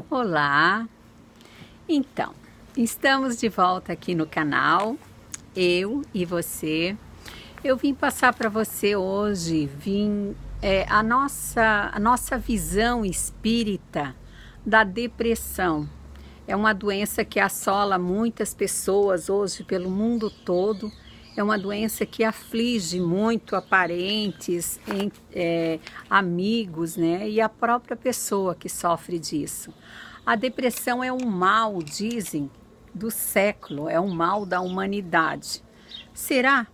Olá! Então, estamos de volta aqui no canal, eu e você. Eu vim passar para você hoje a nossa visão espírita da depressão. É uma doença que assola muitas pessoas hoje pelo mundo todo. É uma doença que aflige muito a parentes, amigos, né? E a própria pessoa que sofre disso. A depressão é um mal, dizem, do século, é um mal da humanidade. Será?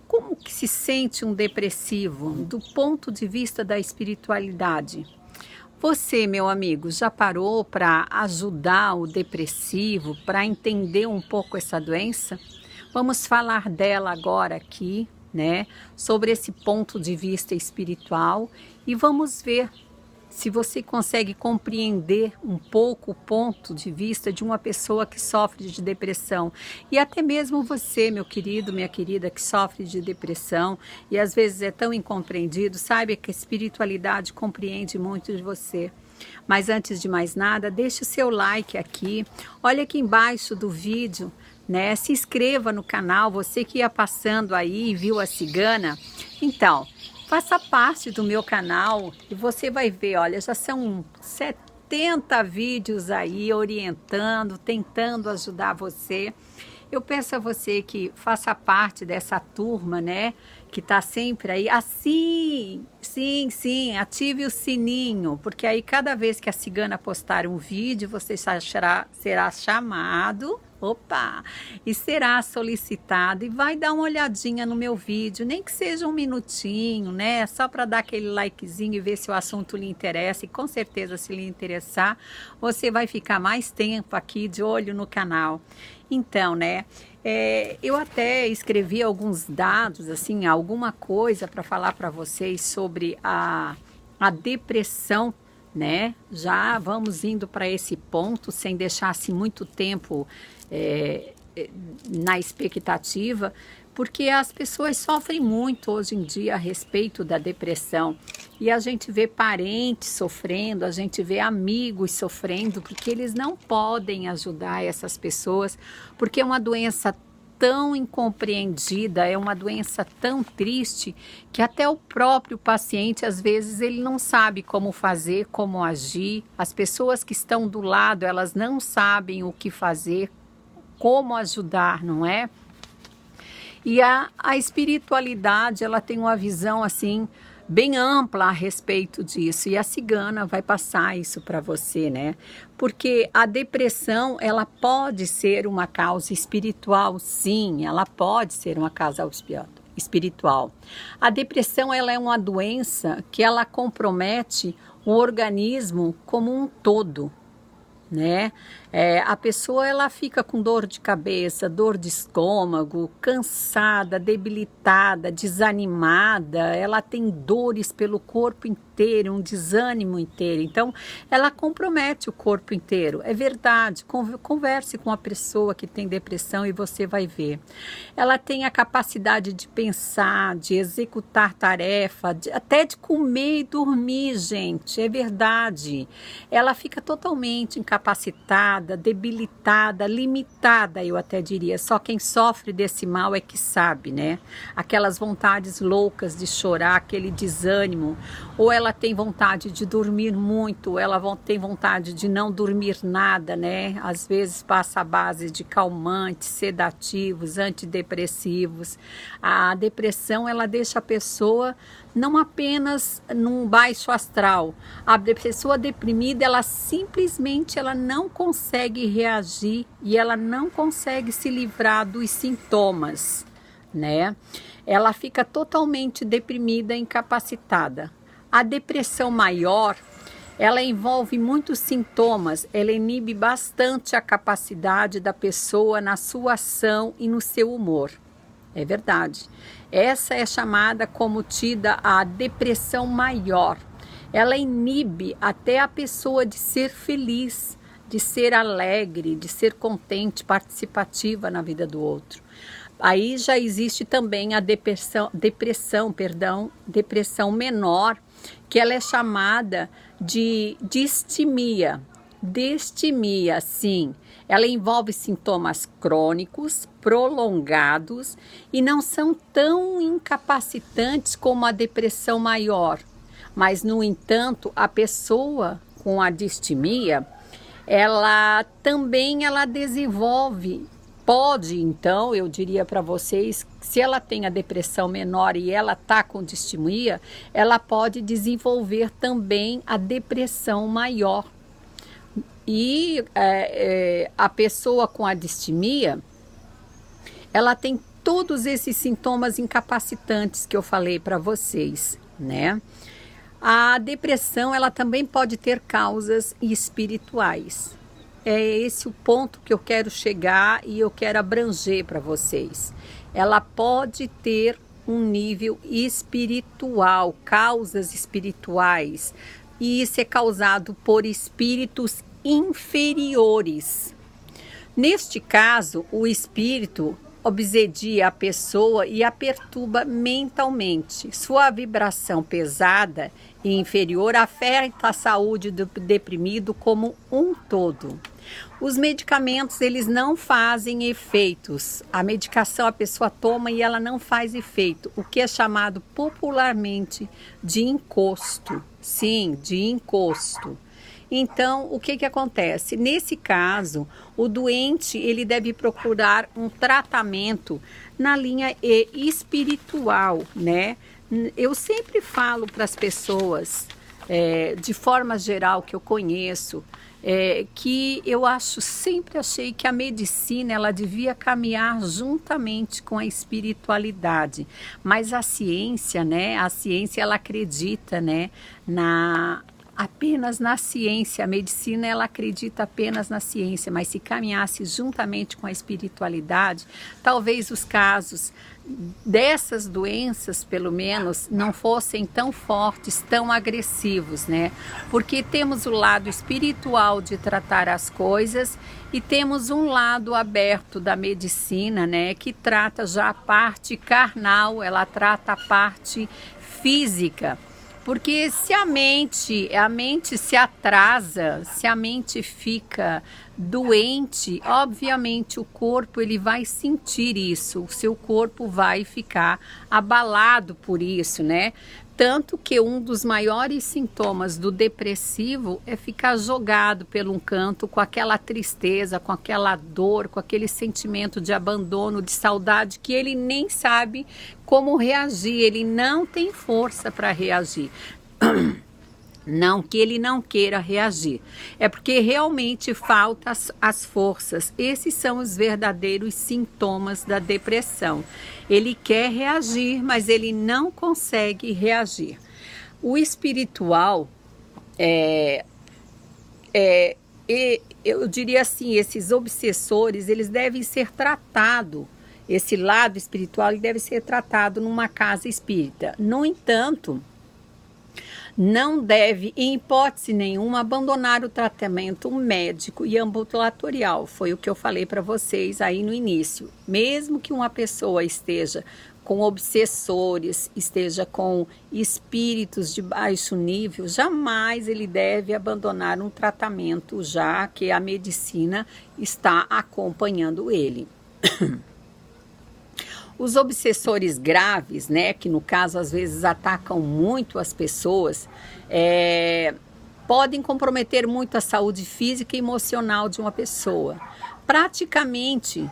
Como que se sente um depressivo do ponto de vista da espiritualidade? Você, meu amigo, já parou para ajudar o depressivo, para entender um pouco essa doença? Vamos falar dela agora aqui, né? Sobre esse ponto de vista espiritual e vamos ver se você consegue compreender um pouco o ponto de vista de uma pessoa que sofre de depressão. E até mesmo você, meu querido, minha querida, que sofre de depressão e às vezes é tão incompreendido, saiba que a espiritualidade compreende muito de você. Mas antes de mais nada, deixe o seu like aqui, olha aqui embaixo do vídeo, né? Se inscreva no canal, você que ia passando aí e viu a cigana. Então, faça parte do meu canal e você vai ver, olha, já são 70 vídeos aí orientando, tentando ajudar você. Eu peço a você que faça parte dessa turma, né? Que tá sempre aí. Assim, sim, ative o sininho, porque aí cada vez que a cigana postar um vídeo, você será chamado. Opa! E será solicitado e vai dar uma olhadinha no meu vídeo, nem que seja um minutinho, né? Só para dar aquele likezinho e ver se o assunto lhe interessa. E com certeza, se lhe interessar, você vai ficar mais tempo aqui de olho no canal. Então, né? Eu até escrevi alguns dados, assim, alguma coisa para falar para vocês sobre a depressão, né? Já vamos indo para esse ponto, sem deixar assim muito tempo na expectativa, porque as pessoas sofrem muito hoje em dia a respeito da depressão. E a gente vê parentes sofrendo, a gente vê amigos sofrendo, porque eles não podem ajudar essas pessoas, porque é uma doença tão incompreendida, é uma doença tão triste, que até o próprio paciente, às vezes, ele não sabe como fazer, como agir. As pessoas que estão do lado, elas não sabem o que fazer, como ajudar, não é? E a espiritualidade, ela tem uma visão, assim, bem ampla a respeito disso, e a cigana vai passar isso para você, né? Porque a depressão, ela pode ser uma causa espiritual, sim, ela pode ser uma causa espiritual. A depressão, ela é uma doença que ela compromete o organismo como um todo, né? A pessoa, ela fica com dor de cabeça, dor de estômago, cansada, debilitada, desanimada, ela tem dores pelo corpo inteiro, um desânimo inteiro. Então, ela compromete o corpo inteiro. É verdade, converse com a pessoa que tem depressão e você vai ver. Ela tem a capacidade de pensar, de executar tarefa, até de comer e dormir, gente, é verdade. Ela fica totalmente incapacitada, debilitada, limitada, eu até diria. Só quem sofre desse mal é que sabe, né? Aquelas vontades loucas de chorar, aquele desânimo, ou ela tem vontade de dormir muito, ou ela tem vontade de não dormir nada, né? Às vezes passa a base de calmantes, sedativos, antidepressivos. A depressão, ela deixa a pessoa não apenas num baixo astral. A pessoa deprimida, ela simplesmente não consegue reagir e ela não consegue se livrar dos sintomas, né? Ela fica totalmente deprimida, incapacitada. A depressão maior, ela envolve muitos sintomas, ela inibe bastante a capacidade da pessoa na sua ação e no seu humor. É verdade. Essa é chamada como tida a depressão maior. Ela inibe até a pessoa de ser feliz, de ser alegre, de ser contente, participativa na vida do outro. Aí já existe também a depressão menor, que ela é chamada de distimia. Distimia, sim. Ela envolve sintomas crônicos, prolongados e não são tão incapacitantes como a depressão maior. Mas, no entanto, a pessoa com a distimia, ela desenvolve, pode, então, eu diria para vocês, se ela tem a depressão menor e ela está com distimia, ela pode desenvolver também a depressão maior. E a pessoa com a distimia, ela tem todos esses sintomas incapacitantes que eu falei para vocês, né? A depressão, ela também pode ter causas espirituais. É esse o ponto que eu quero chegar e eu quero abranger para vocês. Ela pode ter um nível espiritual, causas espirituais, e isso é causado por espíritos inferiores. Neste caso, o espírito obsedia a pessoa e a perturba mentalmente. Sua vibração pesada e inferior afeta a saúde do deprimido como um todo. Os medicamentos, eles não fazem efeitos. A medicação a pessoa toma e ela não faz efeito, o que é chamado popularmente de encosto. Sim, de encosto. Então, o que acontece? Nesse caso, o doente, ele deve procurar um tratamento na linha espiritual, né? Eu sempre falo para as pessoas, de forma geral, que eu conheço, que eu sempre achei que a medicina, ela devia caminhar juntamente com a espiritualidade. Mas a ciência, né? A ciência, ela acredita, né? Apenas na ciência. A medicina, ela acredita apenas na ciência, mas se caminhasse juntamente com a espiritualidade, talvez os casos dessas doenças, pelo menos, não fossem tão fortes, tão agressivos, né? Porque temos o lado espiritual de tratar as coisas e temos um lado aberto da medicina, né? Que trata já a parte carnal, ela trata a parte física. Porque se a mente se atrasa, se a mente fica doente, obviamente o corpo, ele vai sentir isso, o seu corpo vai ficar abalado por isso, né? Tanto que um dos maiores sintomas do depressivo é ficar jogado pelo um canto com aquela tristeza, com aquela dor, com aquele sentimento de abandono, de saudade, que ele nem sabe como reagir, ele não tem força para reagir. Não que ele não queira reagir, é porque realmente faltam as forças. Esses são os verdadeiros sintomas da depressão. Ele quer reagir, mas ele não consegue reagir. O espiritual, eu diria assim, esses obsessores, eles devem ser tratados, esse lado espiritual, ele deve ser tratado numa casa espírita. No entanto, não deve, em hipótese nenhuma, abandonar o tratamento médico e ambulatorial. Foi o que eu falei para vocês aí no início. Mesmo que uma pessoa esteja com obsessores, esteja com espíritos de baixo nível, jamais ele deve abandonar um tratamento, já que a medicina está acompanhando ele. Os obsessores graves, né, que no caso às vezes atacam muito as pessoas, podem comprometer muito a saúde física e emocional de uma pessoa. Praticamente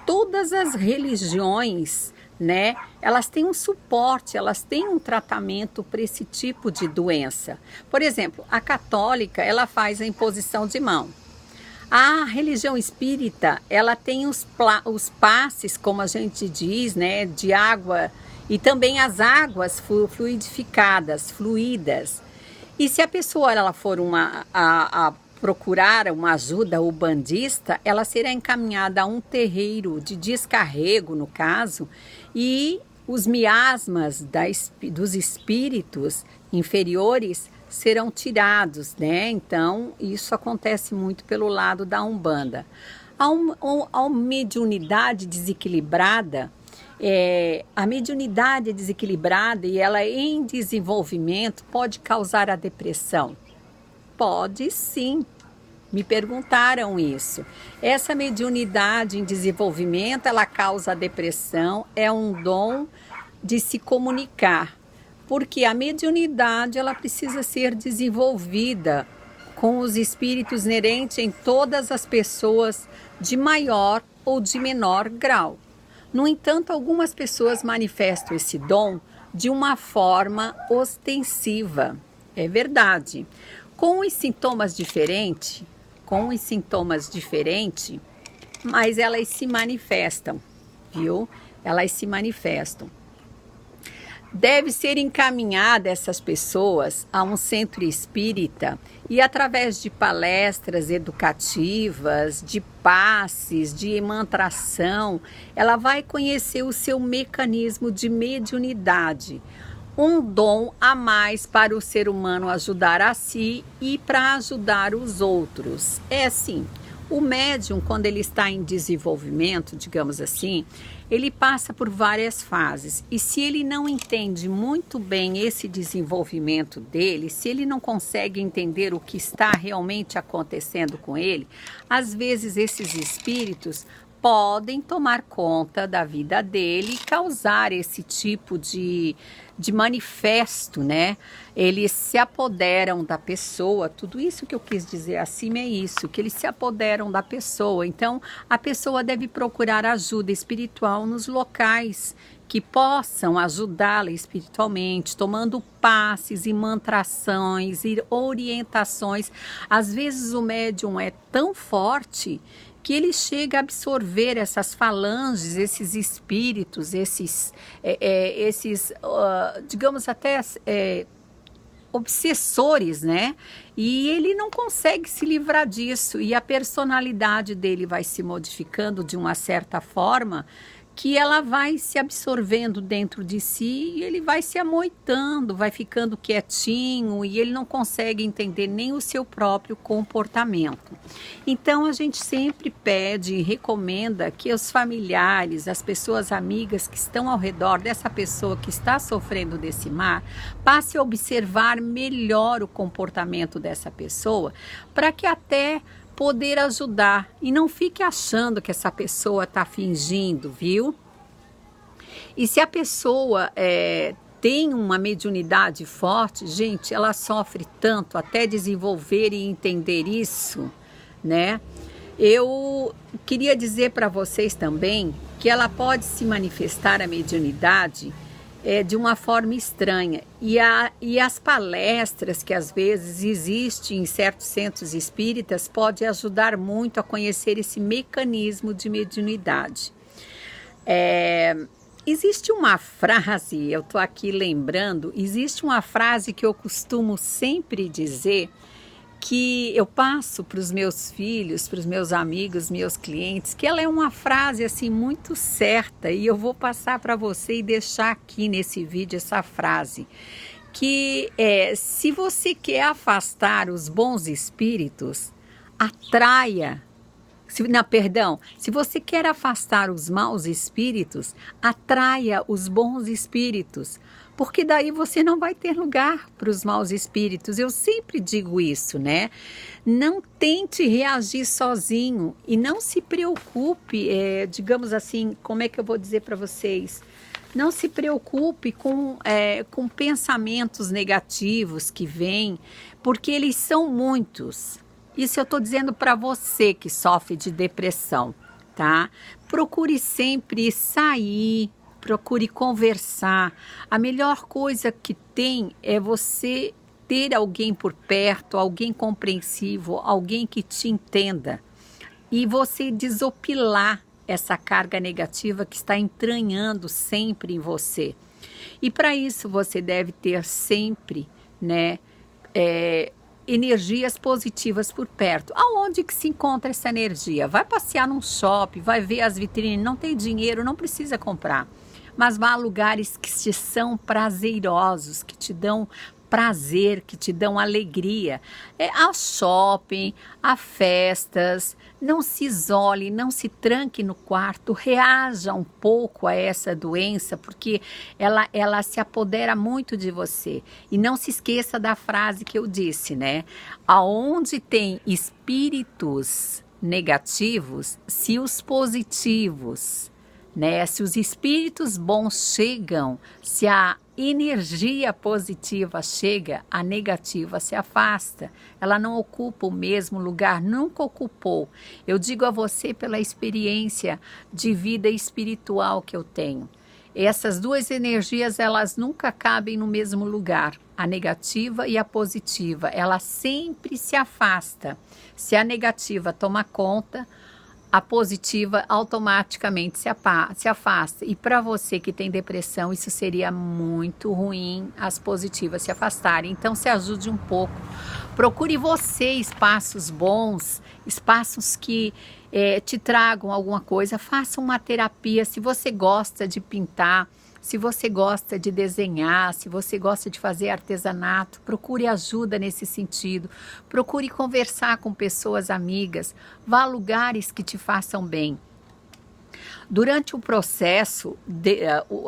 todas as religiões, né, elas têm um suporte, elas têm um tratamento para esse tipo de doença. Por exemplo, a católica, ela faz a imposição de mão. A religião espírita, ela tem os passes, como a gente diz, né, de água, e também as águas fluidificadas, fluídas. E se a pessoa ela for a procurar uma ajuda ubandista, ela será encaminhada a um terreiro de descarrego, no caso, e os miasmas dos espíritos inferiores serão tirados, né? Então, isso acontece muito pelo lado da Umbanda. A mediunidade desequilibrada, A mediunidade desequilibrada e ela em desenvolvimento pode causar a depressão? Pode sim. Me perguntaram isso. Essa mediunidade em desenvolvimento, ela causa a depressão, é um dom de se comunicar, porque a mediunidade ela precisa ser desenvolvida com os espíritos inerentes em todas as pessoas de maior ou de menor grau. No entanto, algumas pessoas manifestam esse dom de uma forma ostensiva. É verdade. Com os sintomas diferentes, mas elas se manifestam, viu? Elas se manifestam. Deve ser encaminhada essas pessoas a um centro espírita e através de palestras educativas, de passes, de mantração, ela vai conhecer o seu mecanismo de mediunidade. Um dom a mais para o ser humano ajudar a si e para ajudar os outros. É assim, o médium, quando ele está em desenvolvimento, digamos assim, ele passa por várias fases. E se ele não entende muito bem esse desenvolvimento dele, se ele não consegue entender o que está realmente acontecendo com ele, às vezes esses espíritos podem tomar conta da vida dele e causar esse tipo de manifesto, né? Eles se apoderam da pessoa, tudo isso que eu quis dizer acima é isso, que eles se apoderam da pessoa. Então, a pessoa deve procurar ajuda espiritual nos locais que possam ajudá-la espiritualmente, tomando passes e mantrações e orientações. Às vezes o médium é tão forte que ele chega a absorver essas falanges, esses espíritos, digamos até obsessores, né? E ele não consegue se livrar disso e a personalidade dele vai se modificando de uma certa forma que ela vai se absorvendo dentro de si e ele vai se amoitando, vai ficando quietinho e ele não consegue entender nem o seu próprio comportamento. Então a gente sempre pede e recomenda que os familiares, as pessoas amigas que estão ao redor dessa pessoa que está sofrendo desse mal, passe a observar melhor o comportamento dessa pessoa para que até poder ajudar e não fique achando que essa pessoa está fingindo, viu? E se a pessoa tem uma mediunidade forte, gente, ela sofre tanto até desenvolver e entender isso, né? Eu queria dizer para vocês também que ela pode se manifestar a mediunidade de uma forma estranha. E as palestras que às vezes existem em certos centros espíritas pode ajudar muito a conhecer esse mecanismo de mediunidade. Existe uma frase, eu estou aqui lembrando, existe uma frase que eu costumo sempre dizer, que eu passo para os meus filhos, para os meus amigos, meus clientes, que ela é uma frase assim muito certa e eu vou passar para você e deixar aqui nesse vídeo essa frase, que se você quer afastar os bons espíritos, se você quer afastar os maus espíritos, atraia os bons espíritos, porque daí você não vai ter lugar para os maus espíritos. Eu sempre digo isso, né? Não tente reagir sozinho e não se preocupe, digamos assim, como é que eu vou dizer para vocês? Não se preocupe com pensamentos negativos que vêm, porque eles são muitos. Isso eu estou dizendo para você que sofre de depressão, tá? Procure sempre sair, procure conversar. A melhor coisa que tem é você ter alguém por perto, alguém compreensivo, alguém que te entenda. E você desopilar essa carga negativa que está entranhando sempre em você. E para isso você deve ter sempre, né, energias positivas por perto. Aonde que se encontra essa energia? Vai passear num shopping, vai ver as vitrines, não tem dinheiro, não precisa comprar. Mas vá a lugares que te são prazerosos, que te dão prazer, que te dão alegria. A shopping, a festas. Não se isole, não se tranque no quarto, reaja um pouco a essa doença, porque ela se apodera muito de você. E não se esqueça da frase que eu disse, né? Aonde tem espíritos negativos, se os positivos, né? Se os espíritos bons chegam, se a energia positiva chega, a negativa se afasta. Ela não ocupa o mesmo lugar, nunca ocupou. Eu digo a você pela experiência de vida espiritual que eu tenho. Essas duas energias, elas nunca cabem no mesmo lugar. A negativa e a positiva, ela sempre se afasta. Se a negativa toma conta, a positiva automaticamente se afasta. E para você que tem depressão, isso seria muito ruim, as positivas se afastarem. Então, se ajude um pouco. Procure você espaços bons, espaços que te tragam alguma coisa. Faça uma terapia. Se você gosta de pintar, se você gosta de desenhar, se você gosta de fazer artesanato, procure ajuda nesse sentido. Procure conversar com pessoas amigas. Vá a lugares que te façam bem. Durante o processo,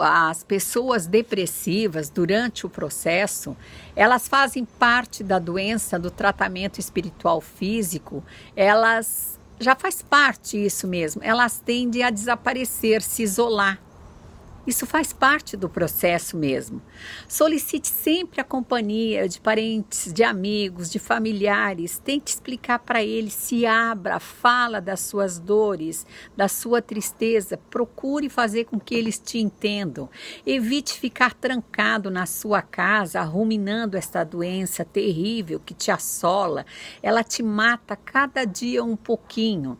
as pessoas depressivas, durante o processo, elas fazem parte da doença, do tratamento espiritual físico, elas já faz parte isso mesmo, elas tendem a desaparecer, se isolar. Isso faz parte do processo mesmo. Solicite sempre a companhia de parentes, de amigos, de familiares. Tente explicar para eles, se abra, fala das suas dores, da sua tristeza. Procure fazer com que eles te entendam. Evite ficar trancado na sua casa, ruminando esta doença terrível que te assola. Ela te mata cada dia um pouquinho.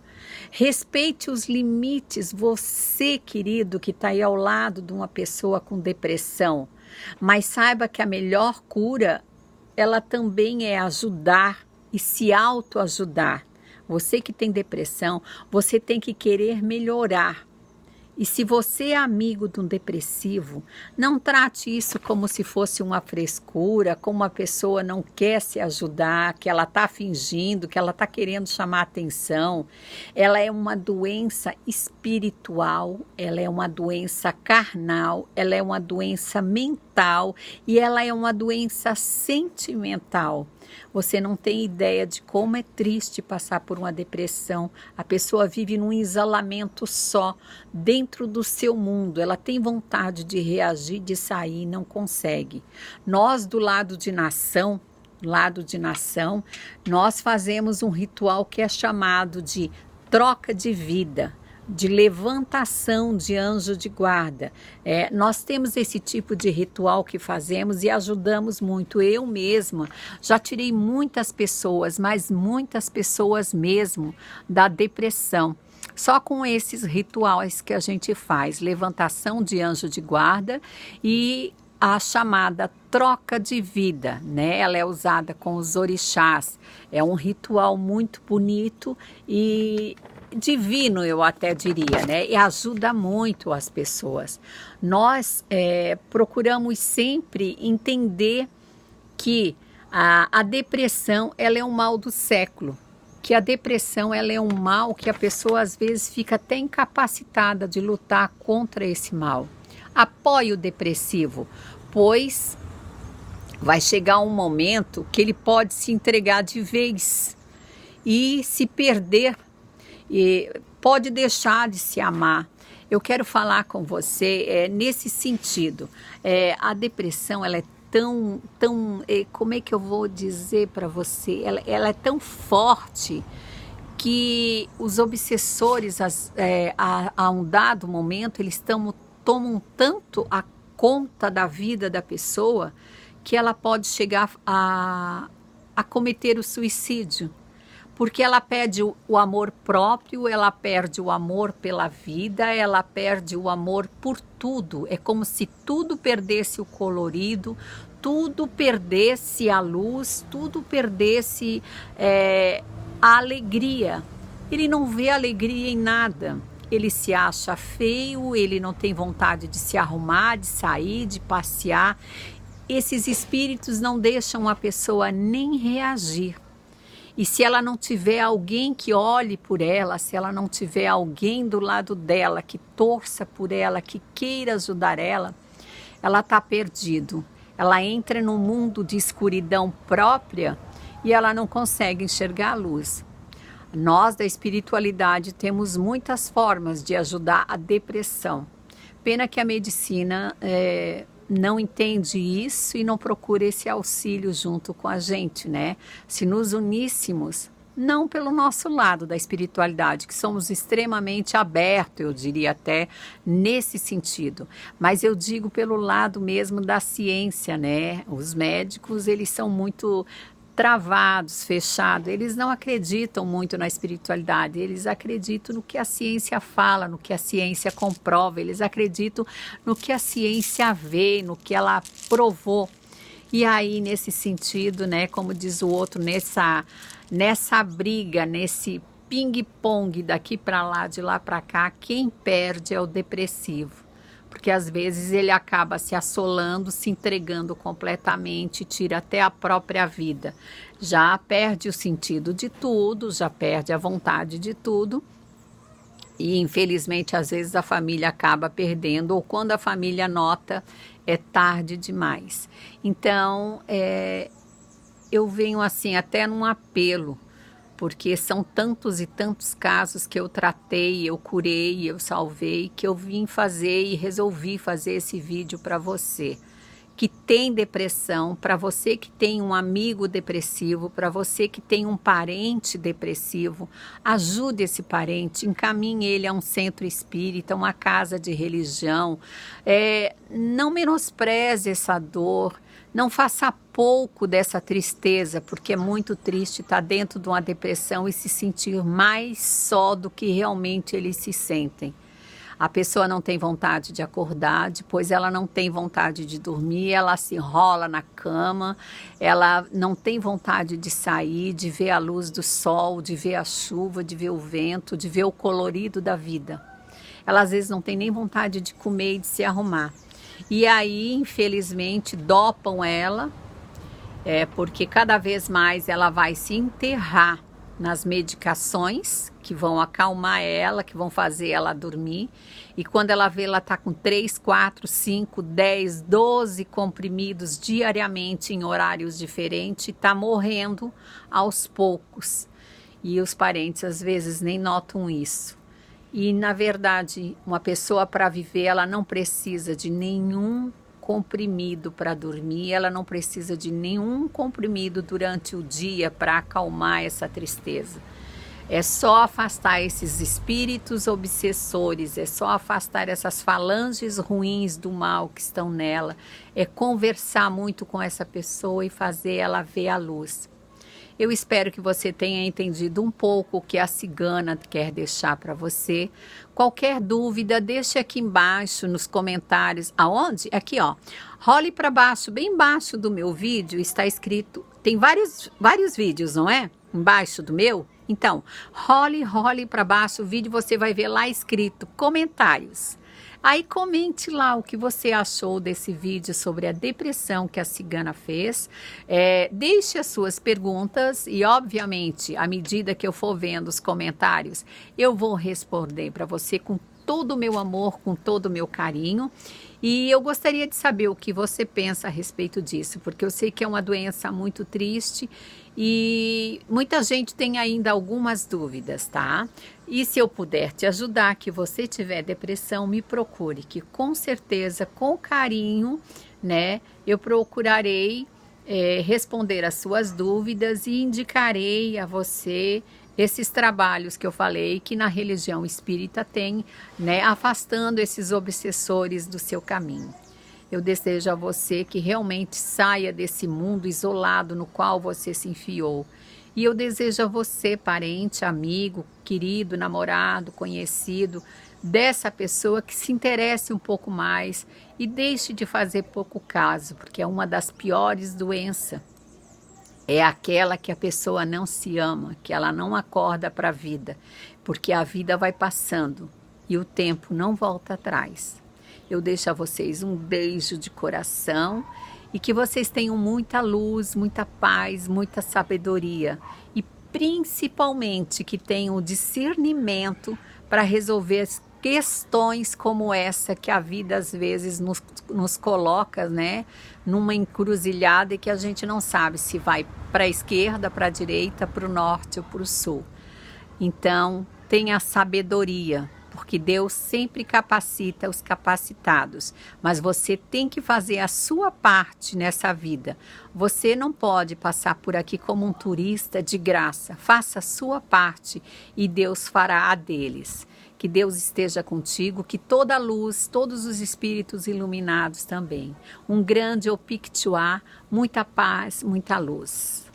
Respeite os limites, você, querido, que está aí ao lado de uma pessoa com depressão. Mas saiba que a melhor cura, ela também é ajudar e se autoajudar. Você que tem depressão, você tem que querer melhorar. E se você é amigo de um depressivo, não trate isso como se fosse uma frescura, como uma pessoa não quer se ajudar, que ela está fingindo, que ela está querendo chamar atenção. Ela é uma doença espiritual, ela é uma doença carnal, ela é uma doença mental e ela é uma doença sentimental. Você não tem ideia de como é triste passar por uma depressão. A pessoa vive num isolamento só, dentro do seu mundo. Ela tem vontade de reagir, de sair, não consegue. Nós, do lado de nação, nós fazemos um ritual que é chamado de troca de vida, de levantação de anjo de guarda. Nós temos esse tipo de ritual que fazemos e ajudamos muito. Eu mesma já tirei muitas pessoas, mas muitas pessoas mesmo, da depressão. Só com esses rituais que a gente faz, levantação de anjo de guarda e a chamada troca de vida, né? Ela é usada com os orixás. É um ritual muito bonito e divino, eu até diria, né? E ajuda muito as pessoas. Nós procuramos sempre entender que a depressão, ela é um mal do século, que a depressão, ela é um mal que a pessoa às vezes fica até incapacitada de lutar contra esse mal. Apoie o depressivo, pois vai chegar um momento que ele pode se entregar de vez e se perder, e pode deixar de se amar. Eu quero falar com você nesse sentido. A depressão, ela é tão como é que eu vou dizer para você? Ela é tão forte que os obsessores, a um dado momento, eles tomam tanto a conta da vida da pessoa que ela pode chegar a cometer o suicídio. Porque ela perde o amor próprio, ela perde o amor pela vida, ela perde o amor por tudo. É como se tudo perdesse o colorido, tudo perdesse a luz, tudo perdesse a alegria. Ele não vê alegria em nada. Ele se acha feio, ele não tem vontade de se arrumar, de sair, de passear. esses espíritos não deixam a pessoa nem reagir. E se ela não tiver alguém que olhe por ela, se ela não tiver alguém do lado dela, que torça por ela, que queira ajudar ela está perdida. Ela entra num mundo de escuridão própria e ela não consegue enxergar a luz. Nós da espiritualidade temos muitas formas de ajudar a depressão. Pena que a medicina não entende isso e não procura esse auxílio junto com a gente, né? Se nos uníssemos, não pelo nosso lado da espiritualidade, que somos extremamente abertos, eu diria até nesse sentido, mas eu digo pelo lado mesmo da ciência, né? Os médicos, eles são muito travados, fechados, eles não acreditam muito na espiritualidade, eles acreditam no que a ciência fala, no que a ciência comprova, eles acreditam no que a ciência vê, no que ela provou. E aí, nesse sentido, né, como diz o outro, nessa briga, nesse ping-pong daqui para lá, de lá para cá, quem perde é o depressivo. Porque às vezes ele acaba se assolando, se entregando completamente, tira até a própria vida. Já perde o sentido de tudo, já perde a vontade de tudo. E infelizmente às vezes a família acaba perdendo, ou quando a família nota, é tarde demais. Então, eu venho assim até num apelo, porque são tantos e tantos casos que eu tratei, eu curei, eu salvei, que eu vim fazer e resolvi fazer esse vídeo para você que tem depressão, para você que tem um amigo depressivo, para você que tem um parente depressivo. Ajude esse parente, encaminhe ele a um centro espírita, uma casa de religião. Não menospreze essa dor. Não faça pouco dessa tristeza, porque é muito triste estar dentro de uma depressão e se sentir mais só do que realmente eles se sentem. A pessoa não tem vontade de acordar, depois ela não tem vontade de dormir, ela se enrola na cama, ela não tem vontade de sair, de ver a luz do sol, de ver a chuva, de ver o vento, de ver o colorido da vida. Ela às vezes não tem nem vontade de comer e de se arrumar. E aí, infelizmente, dopam ela, porque cada vez mais ela vai se enterrar nas medicações que vão acalmar ela, que vão fazer ela dormir. E quando ela vê, ela está com 3, 4, 5, 10, 12 comprimidos diariamente em horários diferentes e está morrendo aos poucos. E os parentes às vezes nem notam isso. E, na verdade, uma pessoa para viver, ela não precisa de nenhum comprimido para dormir, ela não precisa de nenhum comprimido durante o dia para acalmar essa tristeza. É só afastar esses espíritos obsessores, é só afastar essas falanges ruins do mal que estão nela, é conversar muito com essa pessoa e fazer ela ver a luz. Eu espero que você tenha entendido um pouco o que a cigana quer deixar para você. Qualquer dúvida, deixe aqui embaixo nos comentários. Aonde? Aqui, ó. Role para baixo, bem embaixo do meu vídeo está escrito... Tem vários vídeos, não é? Embaixo do meu? Então, role para baixo o vídeo, você vai ver lá escrito comentários. Aí comente lá o que você achou desse vídeo sobre a depressão que a cigana fez. Deixe as suas perguntas e, obviamente, à medida que eu for vendo os comentários, eu vou responder para você com todo o meu amor, com todo o meu carinho. E eu gostaria de saber o que você pensa a respeito disso, porque eu sei que é uma doença muito triste e muita gente tem ainda algumas dúvidas, tá? E se eu puder te ajudar, que você tiver depressão, me procure, que com certeza, com carinho, né, eu procurarei responder as suas dúvidas e indicarei a você esses trabalhos que eu falei que na religião espírita tem, né, afastando esses obsessores do seu caminho. Eu desejo a você que realmente saia desse mundo isolado no qual você se enfiou. E eu desejo a você, parente, amigo, querido, namorado, conhecido, dessa pessoa que se interesse um pouco mais e deixe de fazer pouco caso, porque é uma das piores doenças. É aquela que a pessoa não se ama, que ela não acorda para a vida, porque a vida vai passando e o tempo não volta atrás. Eu deixo a vocês um beijo de coração e que vocês tenham muita luz, muita paz, muita sabedoria e principalmente que tenham o discernimento para resolver as questões como essa que a vida às vezes nos coloca, né, numa encruzilhada e que a gente não sabe se vai para a esquerda, para a direita, para o norte ou para o sul. Então, tenha sabedoria, porque Deus sempre capacita os capacitados, mas você tem que fazer a sua parte nessa vida. Você não pode passar por aqui como um turista de graça. Faça a sua parte e Deus fará a deles. Que Deus esteja contigo, que toda a luz, todos os espíritos iluminados também. Um grande Opictuá, muita paz, muita luz.